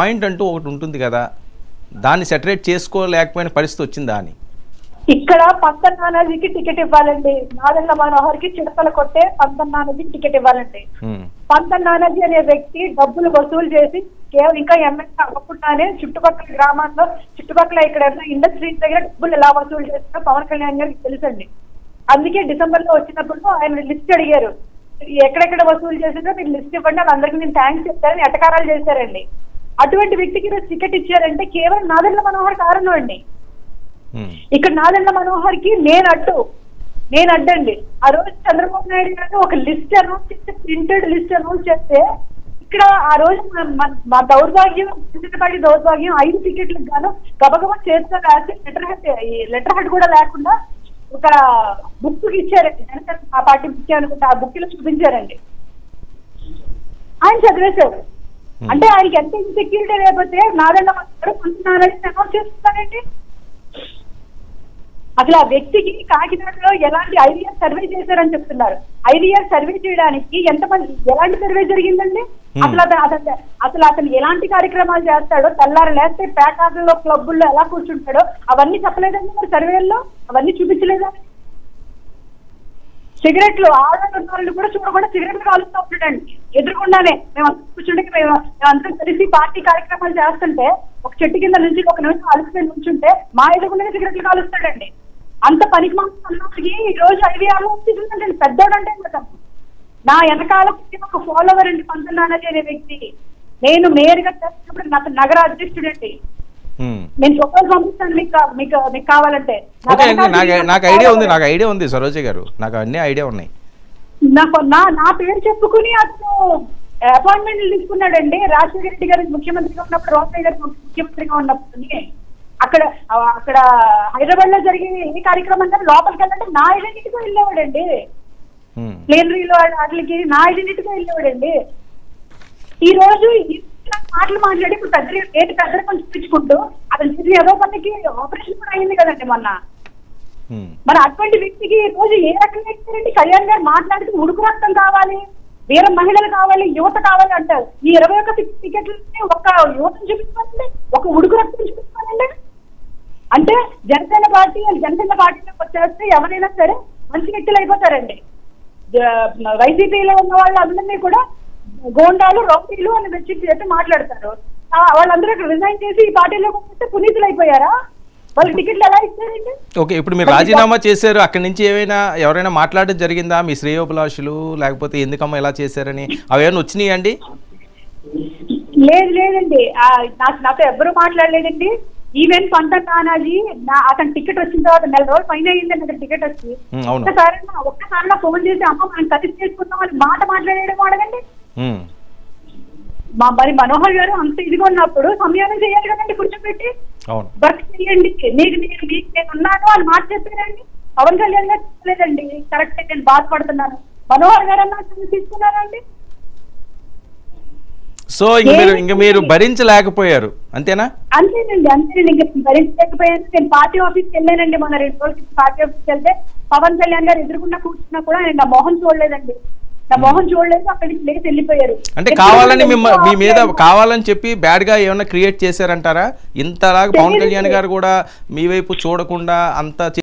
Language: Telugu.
పాయింట్ అంటూ ఒకటి ఉంటుంది కదా, దాన్ని సెటరేట్ చేసుకోలేకపోయిన పరిస్థితి వచ్చిందా అని. ఇక్కడ పంతన్ నానాజీకి టికెట్ ఇవ్వాలండి, నాదెండ్ల మనోహర్కి చిడతలు కొట్టే పంతన్ నానాజీకి టికెట్ ఇవ్వాలండి. పంతన్ నానాజీ అనే వ్యక్తి డబ్బులు వసూలు చేసి కేవలం ఇంకా ఎమ్మెల్యే అవ్వకుండానే చుట్టుపక్కల గ్రామాల్లో చుట్టుపక్కల ఇక్కడ ఇండస్ట్రీస్ దగ్గర డబ్బులు ఎలా వసూలు చేస్తారో పవన్ కళ్యాణ్ గారికి తెలుసండి. అందుకే డిసెంబర్ లో వచ్చినప్పుడు ఆయన లిస్ట్ అడిగారు, ఎక్కడెక్కడ వసూలు చేసిందో మీరు లిస్ట్ ఇవ్వండి, వాళ్ళందరికీ నేను థ్యాంక్స్ చెప్తారని ఎటకారాలు చేశారండి. అటువంటి వ్యక్తికి టికెట్ ఇచ్చారంటే కేవలం నాదెండ్ల మనోహర్ కారణం అండి. ఇక్కడ నాదెండ్ల మనోహర్ కి నేను అడ్డండి. ఆ రోజు చంద్రబాబు నాయుడు గారు ఒక లిస్ట్ అనౌన్స్ చేస్తే, ప్రింటెడ్ లిస్ట్ అనౌన్స్ చేస్తే, ఇక్కడ ఆ రోజు మా దౌర్భాగ్యం, చిన్నపాటి దౌర్భాగ్యం 5 టికెట్లకు గాను గబగబా చేతితో రాసి లెటర్ హెడ్ కూడా లేకుండా ఒక బుక్ ఇచ్చారండి. జనసేన ఆ పార్టీ బుక్ అనుకుంటే ఆ బుక్ లో చూపించారండి. ఆయన చదివేశారు. అంటే ఆయనకి ఎంత ఇన్సెక్యూరిటీ లేకపోతే నాదెండ్ల మనోహర్ కొంటున్నారని అనౌన్స్ చేస్తున్నారండి. అసలు ఆ వ్యక్తికి కాకినాడలో ఎలాంటి ఐడియర్ సర్వే చేశారని చెప్తున్నారు. ఐడియర్ సర్వే చేయడానికి ఎంతమంది, ఎలాంటి సర్వే జరిగిందండి? అసలు అతను ఎలాంటి కార్యక్రమాలు చేస్తాడో, తెల్లారు లేస్తే పేకాటల్లో క్లబ్బుల్లో ఎలా కూర్చుంటాడో అవన్నీ చెప్పలేదండి మరి సర్వేల్లో, అవన్నీ చూపించలేదా? సిగరెట్లు ఆడవాళ్ళు కూడా చూడకుండా సిగరెట్లు కాలుస్తూ ఉంటాడండి ఎదురుకుండానే. మేము కూర్చుంటే మేమందరం కలిసి పార్టీ కార్యక్రమాలు చేస్తుంటే ఒక చెట్టు కింద నుంచి ఒక నిమిషం అలసిపోయి నుంచుంటే మా ఎదురుకుండానే సిగరెట్లు కాలుస్తాడండి. అంత పనికి మాత్రం ఈ రోజు ఐవీఆర్ వచ్చిందంటే పెద్దోడంటే నా వెనకాల ఒక ఫాలోవర్ అండి పంతన్ నానాజీ అనే వ్యక్తి. నేను మేయర్గా చేసినప్పుడు నాకు నగర అధ్యక్షుడు అండి. నేను చొక్కాలు పంపిస్తాను మీకు కావాలంటే. నాకు ఐడియా ఉంది సరోజ గారు, నాకు అన్ని ఐడియా ఉన్నాయి. నా పేరు చెప్పుకుని అతను అపాయింట్మెంట్ తీసుకున్నాడండి. రాజశేఖర రెడ్డి గారు ముఖ్యమంత్రిగా ఉన్నప్పుడు, రోసయ్య గారు ముఖ్యమంత్రిగా ఉన్నప్పుడు అక్కడ హైదరాబాద్ లో జరిగే ఏ కార్యక్రమం కానీ లోపలికి వెళ్ళంటే నా ఐడెంటిటీతో వెళ్ళేవాడండి. ప్లేనరీలో వాటికి నా ఐడెంటిటీతో వెళ్ళేవాడండి. ఈ రోజు మాటలు మాట్లాడి ఇప్పుడు పెద్దలు కొంచెం చూపించుకుంటూ అతను చేసిన ఏదో పనికి ఆపరేషన్ కూడా అయింది కదండి మొన్న. మరి అటువంటి వ్యక్తికి ఈ రోజు ఏ రకంగా ఇచ్చారండి? కళ్యాణ్ గారు మాట్లాడితే ఉడుకు రక్తం కావాలి, వేరే మహిళలు కావాలి, యువత కావాలి అంటారు. ఈ 21 టికెట్లని ఒక యువతను చూపించాలండి, ఒక ఉడుకు రక్తం చూపించాలండి. అంటే జనసేన పార్టీలోకి వచ్చేస్తే ఎవరైనా సరే మంచి వ్యక్తులు అయిపోతారండి. వైసీపీలో ఉన్న వాళ్ళు అందరినీ కూడా గోండాలు, రౌడీలు అని వచ్చి మాట్లాడతారు. వాళ్ళందరూ రిజైన్ చేసి ఈ పార్టీలోకి వస్తే పునీతులు అయిపోయారా? వాళ్ళు టికెట్లు ఎలా ఇచ్చారండి? ఓకే, ఇప్పుడు మీరు రాజీనామా చేశారు, అక్కడి నుంచి ఎవరైనా మాట్లాడడం జరిగిందా? మీ శ్రేయోభిలాషులు లేకపోతే ఎందుకమ్మా ఇలా చేశారని అవేమైనా వచ్చినాయి అండి? లేదండి, నాతో ఎవ్వరూ మాట్లాడలేదండి. ఈవెన్ పంతన్ నానాజీ అతను టికెట్ వచ్చిన తర్వాత 4 రోజులు పైన అయిందండి అతను టికెట్ వచ్చి. ఒక్కసారి ఫోన్ చేసి అమ్మ మనం కలిసి చేసుకుందాం అని మాట మాట్లాడేయడం వాడదండి. మరి మనోహర్ గారు అంత ఇదిగా ఉన్నప్పుడు సంయానం చేయాలి కదండి, కూర్చోబెట్టి వర్క్ చేయండి, నేను ఉన్నాను అని మాట చెప్పారండి. పవన్ కళ్యాణ్ గారు చెప్పలేదండి కరెక్ట్ నేను బాధపడుతున్నాను. మనోహర్ గారు అన్నా తీసుకున్నారండి. సో ఇంక మీరు భరించలేకపోయారు అంతేనా? అంతేనండి ఇంకా భరించలేకపోయాను. నేను పార్టీ ఆఫీస్కి వెళ్ళానండి మొన్న 2 రోజులు. పార్టీ ఆఫీస్కి వెళ్తే పవన్ కళ్యాణ్ గారు ఎదురుకుండా కూర్చున్నా కూడా ఆయన నా మొహం చూడలేదండి. అక్కడి నుంచి లేచి వెళ్ళిపోయారు. అంటే కావాలని మీ మీద కావాలని చెప్పి బ్యాడ్ గా ఏమన్నా క్రియేట్ చేశారంటారా? ఇంతలాగా పవన్ కళ్యాణ్ గారు కూడా మీ వైపు చూడకుండా అంతా